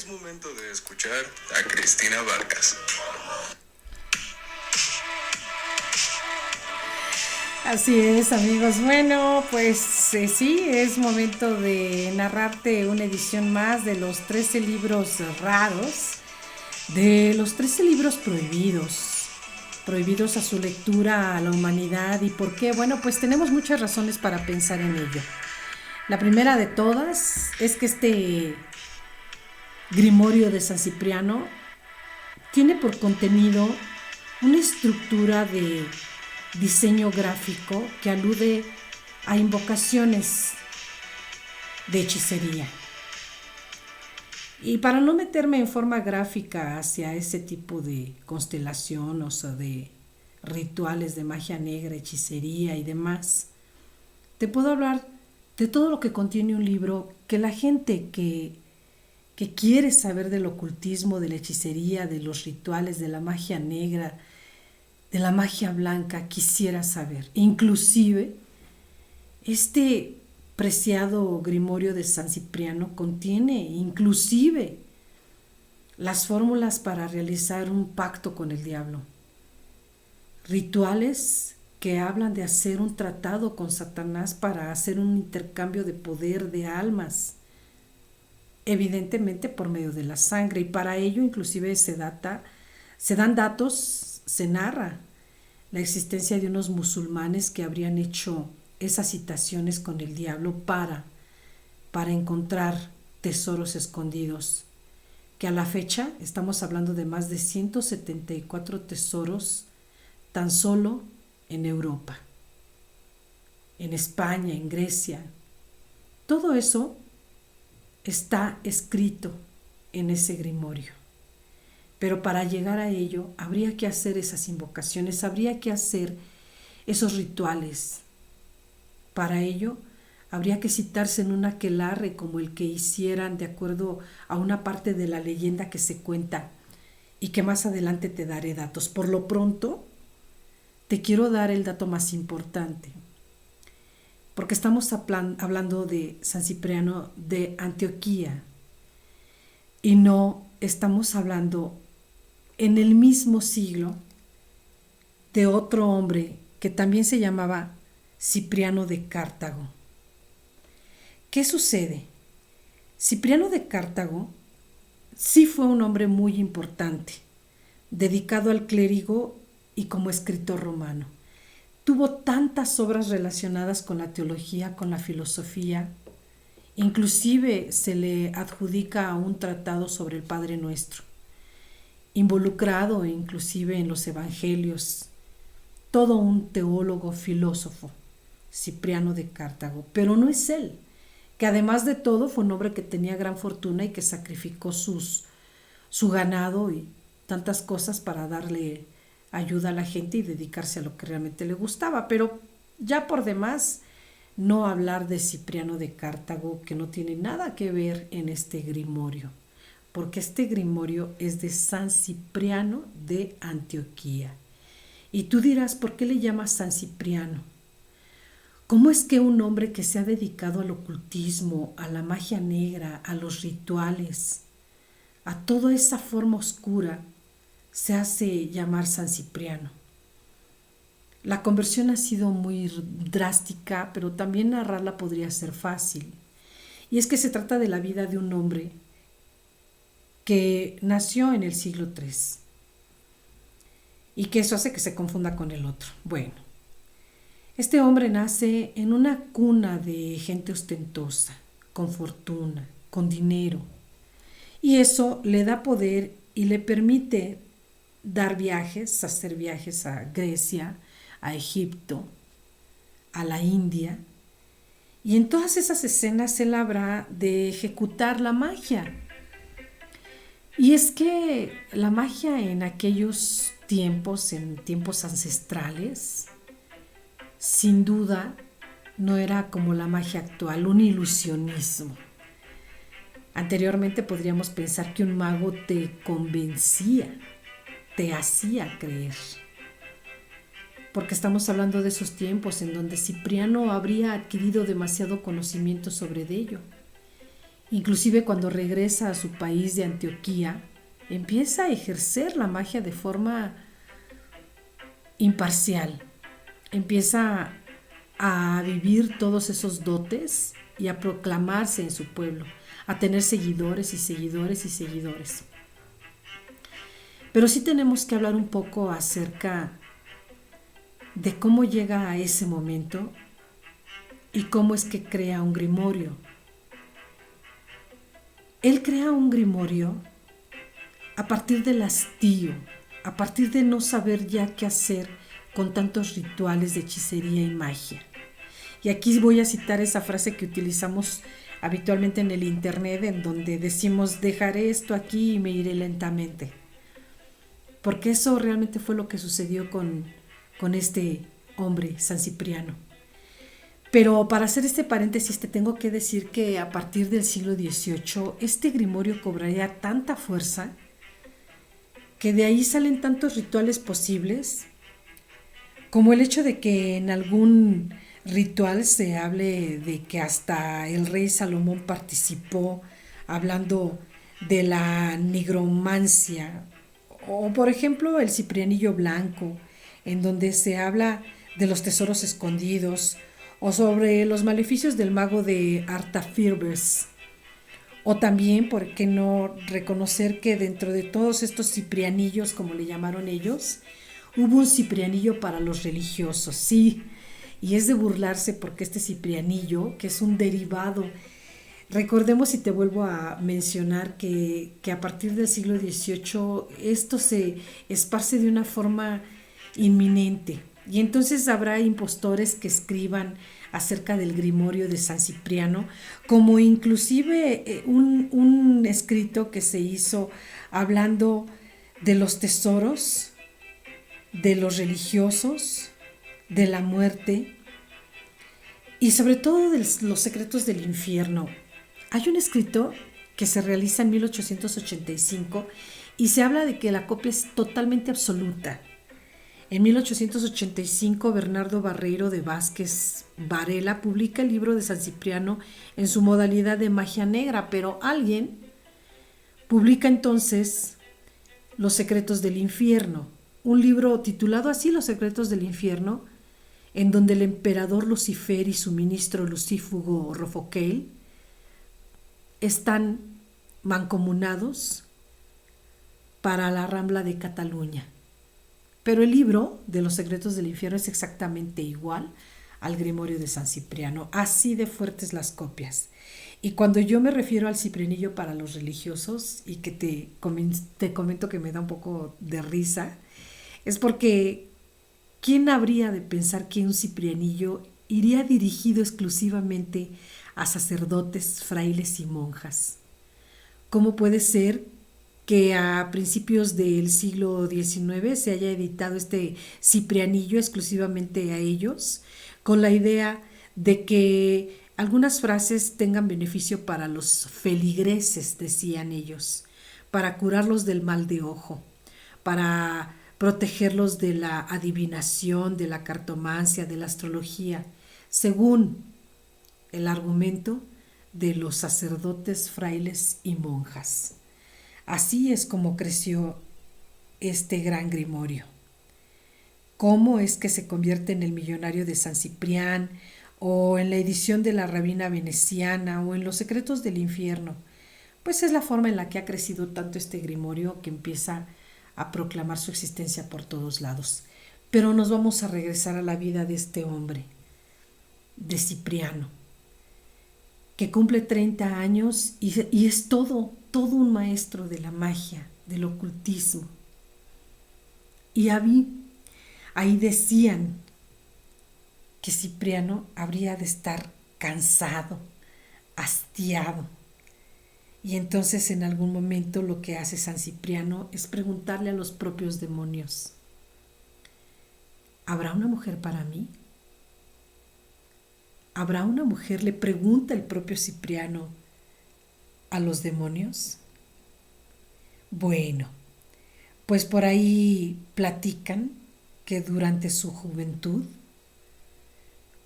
Es momento de escuchar a Cristina Vargas. Así es, amigos. Bueno, pues sí, es momento de narrarte una edición más de los 13 libros raros, de los 13 libros prohibidos, prohibidos a su lectura a la humanidad. ¿Y por qué? Bueno, pues tenemos muchas razones para pensar en ello. La primera de todas es que este Grimorio de San Cipriano tiene por contenido una estructura de diseño gráfico que alude a invocaciones de hechicería. Y para no meterme en forma gráfica hacia ese tipo de constelación, o sea, de rituales de magia negra, hechicería y demás, te puedo hablar de todo lo que contiene un libro que la gente que quiere saber del ocultismo, de la hechicería, de los rituales, de la magia negra, de la magia blanca quisiera saber. Inclusive, este preciado Grimorio de San Cipriano contiene inclusive las fórmulas para realizar un pacto con el diablo, rituales que hablan de hacer un tratado con Satanás para hacer un intercambio de poder de almas, evidentemente por medio de la sangre, y para ello inclusive se dan datos, se narra la existencia de unos musulmanes que habrían hecho esas citaciones con el diablo para encontrar tesoros escondidos, que a la fecha estamos hablando de más de 174 tesoros tan solo en Europa, en España, en Grecia. Todo eso está escrito en ese grimorio. Pero para llegar a ello habría que hacer esas invocaciones, habría que hacer esos rituales. Para ello habría que citarse en un aquelarre como el que hicieran de acuerdo a una parte de la leyenda que se cuenta y que más adelante te daré datos. Por lo pronto, te quiero dar el dato más importante, porque estamos hablando de San Cipriano de Antioquía y no estamos hablando en el mismo siglo de otro hombre que también se llamaba Cipriano de Cartago. ¿Qué sucede? Cipriano de Cartago sí fue un hombre muy importante, dedicado al clérigo y como escritor romano. Tuvo tantas obras relacionadas con la teología, con la filosofía, inclusive se le adjudica un tratado sobre el Padre Nuestro, involucrado inclusive en los evangelios, todo un teólogo filósofo, Cipriano de Cartago. Pero no es él, que además de todo fue un hombre que tenía gran fortuna y que sacrificó su ganado y tantas cosas para darle ayuda a la gente y dedicarse a lo que realmente le gustaba. Pero ya por demás, no hablar de Cipriano de Cartago, que no tiene nada que ver en este grimorio, porque este grimorio es de San Cipriano de Antioquía. Y tú dirás, ¿por qué le llamas San Cipriano? ¿Cómo es que un hombre que se ha dedicado al ocultismo, a la magia negra, a los rituales, a toda esa forma oscura, se hace llamar San Cipriano? La conversión ha sido muy drástica, pero también narrarla podría ser fácil. Y es que se trata de la vida de un hombre que nació en el siglo III y que eso hace que se confunda con el otro. Bueno, este hombre nace en una cuna de gente ostentosa, con fortuna, con dinero, y eso le da poder y le permite dar viajes, hacer viajes a Grecia, a Egipto, a la India, y en todas esas escenas él habrá de ejecutar la magia. Y es que la magia en aquellos tiempos, en tiempos ancestrales, sin duda no era como la magia actual, un ilusionismo. Anteriormente podríamos pensar que un mago te convencía, te hacía creer, porque estamos hablando de esos tiempos en donde Cipriano habría adquirido demasiado conocimiento sobre ello. Inclusive cuando regresa a su país de Antioquía, empieza a ejercer la magia de forma imparcial. Empieza a vivir todos esos dotes y a proclamarse en su pueblo, a tener seguidores y seguidores y seguidores. Pero sí tenemos que hablar un poco acerca de cómo llega a ese momento y cómo es que crea un grimorio. Él crea un grimorio a partir del hastío, a partir de no saber ya qué hacer con tantos rituales de hechicería y magia. Y aquí voy a citar esa frase que utilizamos habitualmente en el internet, en donde decimos: dejaré esto aquí y me iré lentamente. Porque eso realmente fue lo que sucedió con este hombre, San Cipriano. Pero para hacer este paréntesis te tengo que decir que a partir del siglo XVIII este grimorio cobraría tanta fuerza que de ahí salen tantos rituales posibles, como el hecho de que en algún ritual se hable de que hasta el rey Salomón participó hablando de la nigromancia, o por ejemplo el ciprianillo blanco, en donde se habla de los tesoros escondidos, o sobre los maleficios del mago de Artafirbes. O también, ¿por qué no reconocer que dentro de todos estos ciprianillos, como le llamaron ellos, hubo un ciprianillo para los religiosos? Sí, y es de burlarse porque este ciprianillo, que es un derivado, recordemos y te vuelvo a mencionar que a partir del siglo XVIII esto se esparce de una forma inminente. Y entonces habrá impostores que escriban acerca del grimorio de San Cipriano, como inclusive un escrito que se hizo hablando de los tesoros, de los religiosos, de la muerte y sobre todo de los secretos del infierno. Hay un escrito que se realiza en 1885 y se habla de que la copia es totalmente absoluta. En 1885, Bernardo Barreiro de Vázquez Varela publica el libro de San Cipriano en su modalidad de magia negra, pero alguien publica entonces Los secretos del infierno, un libro titulado así, Los secretos del infierno, en donde el emperador Lucifer y su ministro Lucífugo Rofoquel están mancomunados para la Rambla de Cataluña. Pero el libro de los secretos del infierno es exactamente igual al grimorio de San Cipriano, así de fuertes las copias. Y cuando yo me refiero al ciprianillo para los religiosos, y que te comento que me da un poco de risa, es porque ¿quién habría de pensar que un ciprianillo iría dirigido exclusivamente a sacerdotes, frailes y monjas? ¿Cómo puede ser que a principios del siglo XIX se haya editado este ciprianillo exclusivamente a ellos, con la idea de que algunas frases tengan beneficio para los feligreses, decían ellos, para curarlos del mal de ojo, para protegerlos de la adivinación, de la cartomancia, de la astrología, según el argumento de los sacerdotes, frailes y monjas? Así es como creció este gran grimorio. ¿Cómo es que se convierte en el millonario de San Ciprián, o en la edición de la Rabina Veneciana, o en los secretos del infierno? Pues es la forma en la que ha crecido tanto este grimorio, que empieza a proclamar su existencia por todos lados. Pero nos vamos a regresar a la vida de este hombre, de Cipriano, que cumple 30 años y es todo un maestro de la magia, del ocultismo. Y ahí decían que Cipriano habría de estar cansado, hastiado. Y entonces en algún momento lo que hace San Cipriano es preguntarle a los propios demonios: ¿habrá una mujer para mí? ¿Habrá una mujer?, le pregunta el propio Cipriano a los demonios. Bueno, pues por ahí platican que durante su juventud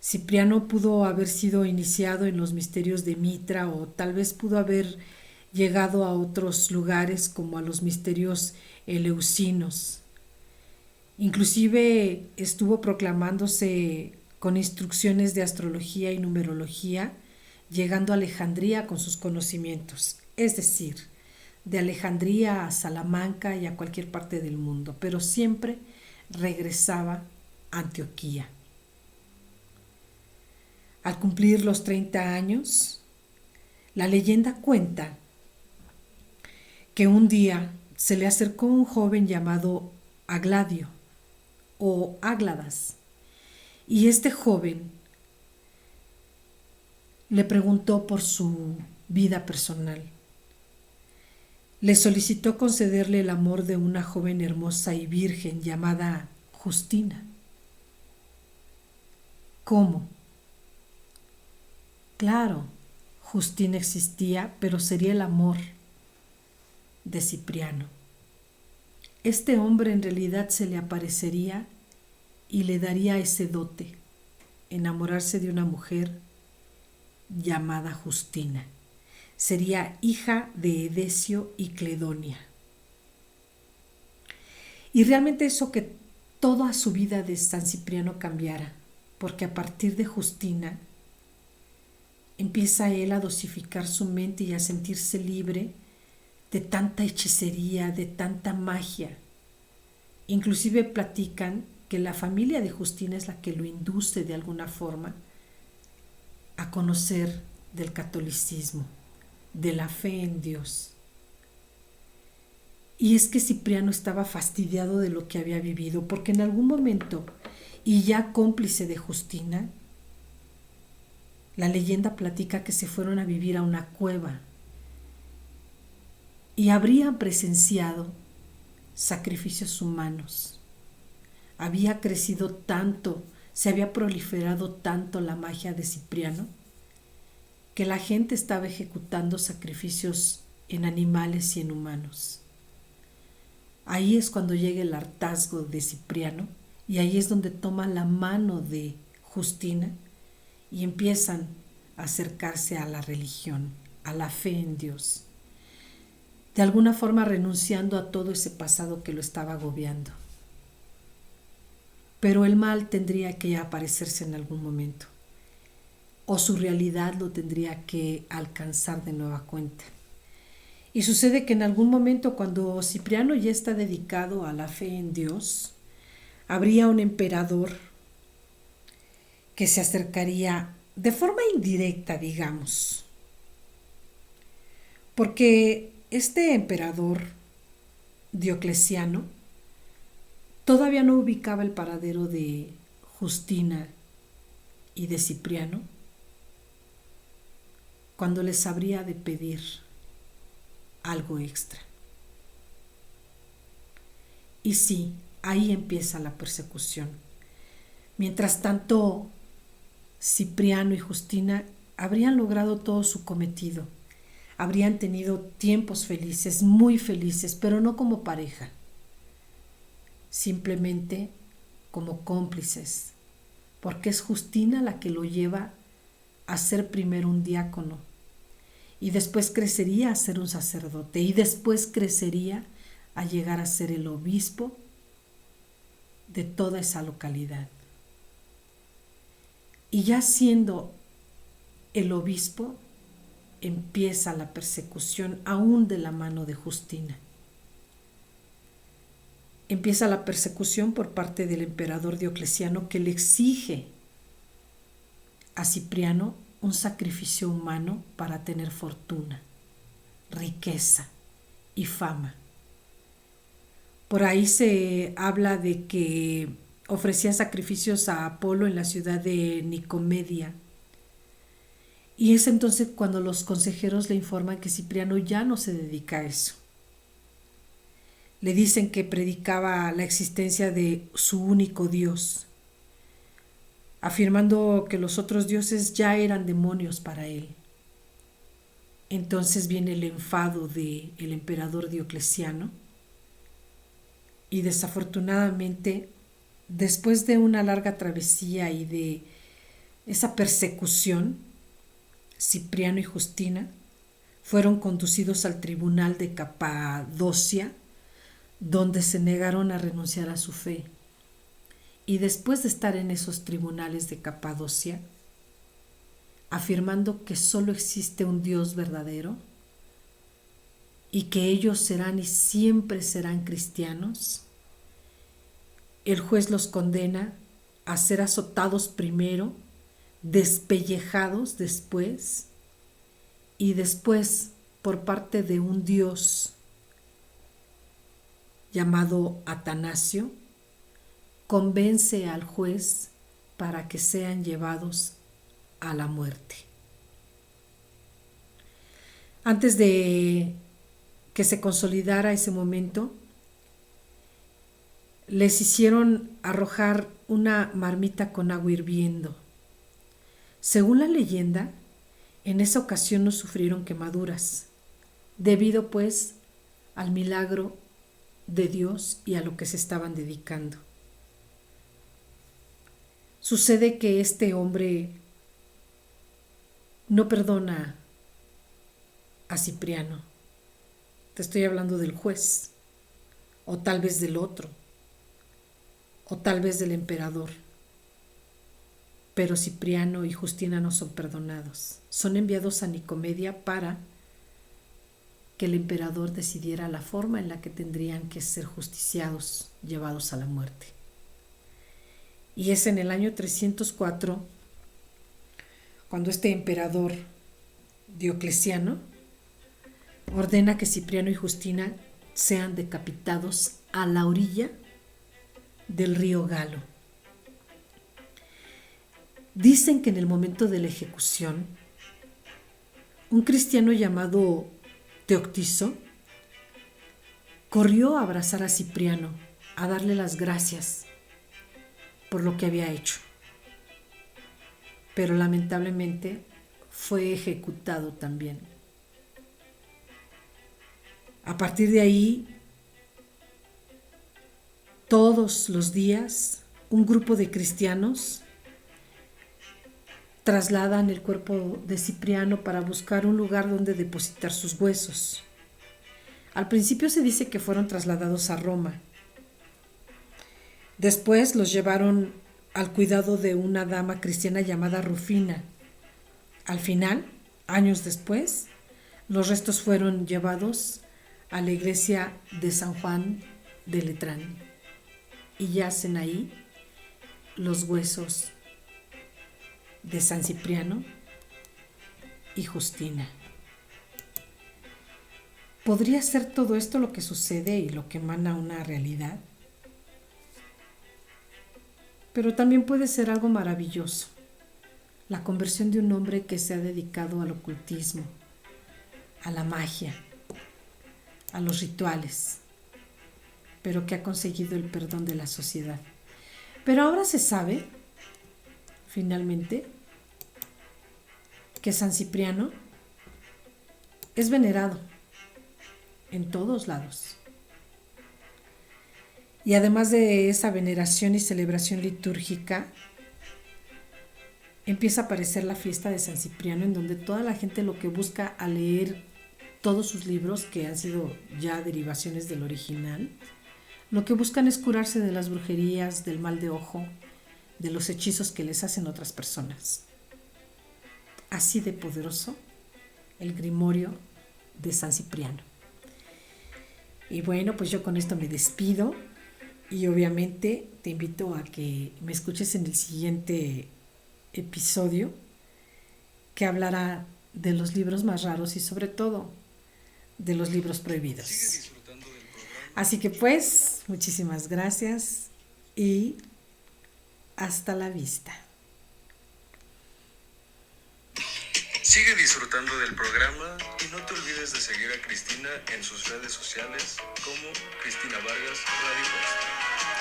Cipriano pudo haber sido iniciado en los misterios de Mitra o tal vez pudo haber llegado a otros lugares como a los misterios eleusinos. Inclusive estuvo proclamándose con instrucciones de astrología y numerología, llegando a Alejandría con sus conocimientos, es decir, de Alejandría a Salamanca y a cualquier parte del mundo, pero siempre regresaba a Antioquía. Al cumplir los 30 años, la leyenda cuenta que un día se le acercó un joven llamado Agladio o Ágladas, y este joven le preguntó por su vida personal. Le solicitó concederle el amor de una joven hermosa y virgen llamada Justina. ¿Cómo? Claro, Justina existía, pero sería el amor de Cipriano. Este hombre en realidad se le aparecería y le daría ese dote, enamorarse de una mujer llamada Justina. Sería hija de Edesio y Cledonia. Y realmente eso que toda su vida de San Cipriano cambiara, porque a partir de Justina empieza él a dosificar su mente y a sentirse libre de tanta hechicería, de tanta magia. Inclusive platican que la familia de Justina es la que lo induce de alguna forma a conocer del catolicismo, de la fe en Dios. Y es que Cipriano estaba fastidiado de lo que había vivido, porque en algún momento, y ya cómplice de Justina, la leyenda platica que se fueron a vivir a una cueva y habrían presenciado sacrificios humanos. Había crecido tanto, se había proliferado tanto la magia de Cipriano, que la gente estaba ejecutando sacrificios en animales y en humanos. Ahí es cuando llega el hartazgo de Cipriano y ahí es donde toma la mano de Justina y empiezan a acercarse a la religión, a la fe en Dios, de alguna forma renunciando a todo ese pasado que lo estaba agobiando. Pero el mal tendría que aparecerse en algún momento, o su realidad lo tendría que alcanzar de nueva cuenta. Y sucede que en algún momento, cuando Cipriano ya está dedicado a la fe en Dios, habría un emperador que se acercaría de forma indirecta, digamos, porque este emperador Diocleciano todavía no ubicaba el paradero de Justina y de Cipriano cuando les habría de pedir algo extra. Y sí, ahí empieza la persecución. Mientras tanto, Cipriano y Justina habrían logrado todo su cometido. Habrían tenido tiempos felices, muy felices, pero no como pareja, simplemente como cómplices, porque es Justina la que lo lleva a ser primero un diácono y después crecería a ser un sacerdote y después crecería a llegar a ser el obispo de toda esa localidad. Y ya siendo el obispo, empieza la persecución aún de la mano de Justina. Empieza la persecución por parte del emperador Diocleciano, que le exige a Cipriano un sacrificio humano para tener fortuna, riqueza y fama. Por ahí se habla de que ofrecía sacrificios a Apolo en la ciudad de Nicomedia. Y es entonces cuando los consejeros le informan que Cipriano ya no se dedica a eso. Le dicen que predicaba la existencia de su único Dios, afirmando que los otros dioses ya eran demonios para él. Entonces viene el enfado del emperador Diocleciano y desafortunadamente, después de una larga travesía y de esa persecución, Cipriano y Justina fueron conducidos al tribunal de Capadocia, donde se negaron a renunciar a su fe. Y después de estar en esos tribunales de Capadocia, afirmando que solo existe un Dios verdadero y que ellos serán y siempre serán cristianos, el juez los condena a ser azotados primero, despellejados después, y después por parte de un dios llamado Atanasio, convence al juez para que sean llevados a la muerte. Antes de que se consolidara ese momento, les hicieron arrojar una marmita con agua hirviendo. Según la leyenda, en esa ocasión no sufrieron quemaduras, debido pues al milagro de Dios y a lo que se estaban dedicando. Sucede que este hombre no perdona a Cipriano. Te estoy hablando del juez, o tal vez del otro, o tal vez del emperador. Pero Cipriano y Justina no son perdonados. Son enviados a Nicomedia para que el emperador decidiera la forma en la que tendrían que ser justiciados, llevados a la muerte. Y es en el año 304 cuando este emperador Diocleciano ordena que Cipriano y Justina sean decapitados a la orilla del río Galo. Dicen que en el momento de la ejecución, un cristiano llamado Teoctiso corrió a abrazar a Cipriano, a darle las gracias por lo que había hecho. Pero lamentablemente fue ejecutado también. A partir de ahí, todos los días, un grupo de cristianos trasladan el cuerpo de Cipriano para buscar un lugar donde depositar sus huesos. Al principio se dice que fueron trasladados a Roma. Después los llevaron al cuidado de una dama cristiana llamada Rufina. Al final, años después, los restos fueron llevados a la iglesia de San Juan de Letrán y yacen ahí los huesos de San Cipriano y Justina. ¿Podría ser todo esto lo que sucede y lo que emana una realidad? Pero también puede ser algo maravilloso, la conversión de un hombre que se ha dedicado al ocultismo, a la magia, a los rituales, pero que ha conseguido el perdón de la sociedad. Pero ahora se sabe, finalmente, que San Cipriano es venerado en todos lados. Y además de esa veneración y celebración litúrgica, empieza a aparecer la fiesta de San Cipriano, en donde toda la gente lo que busca al leer todos sus libros, que han sido ya derivaciones del original, lo que buscan es curarse de las brujerías, del mal de ojo, de los hechizos que les hacen otras personas. Así de poderoso el grimorio de San Cipriano. Y bueno, pues yo con esto me despido y obviamente te invito a que me escuches en el siguiente episodio, que hablará de los libros más raros y sobre todo de los libros prohibidos. Así que pues, muchísimas gracias y hasta la vista. Sigue disfrutando del programa y no te olvides de seguir a Cristina en sus redes sociales como Cristina Vargas Radio Host.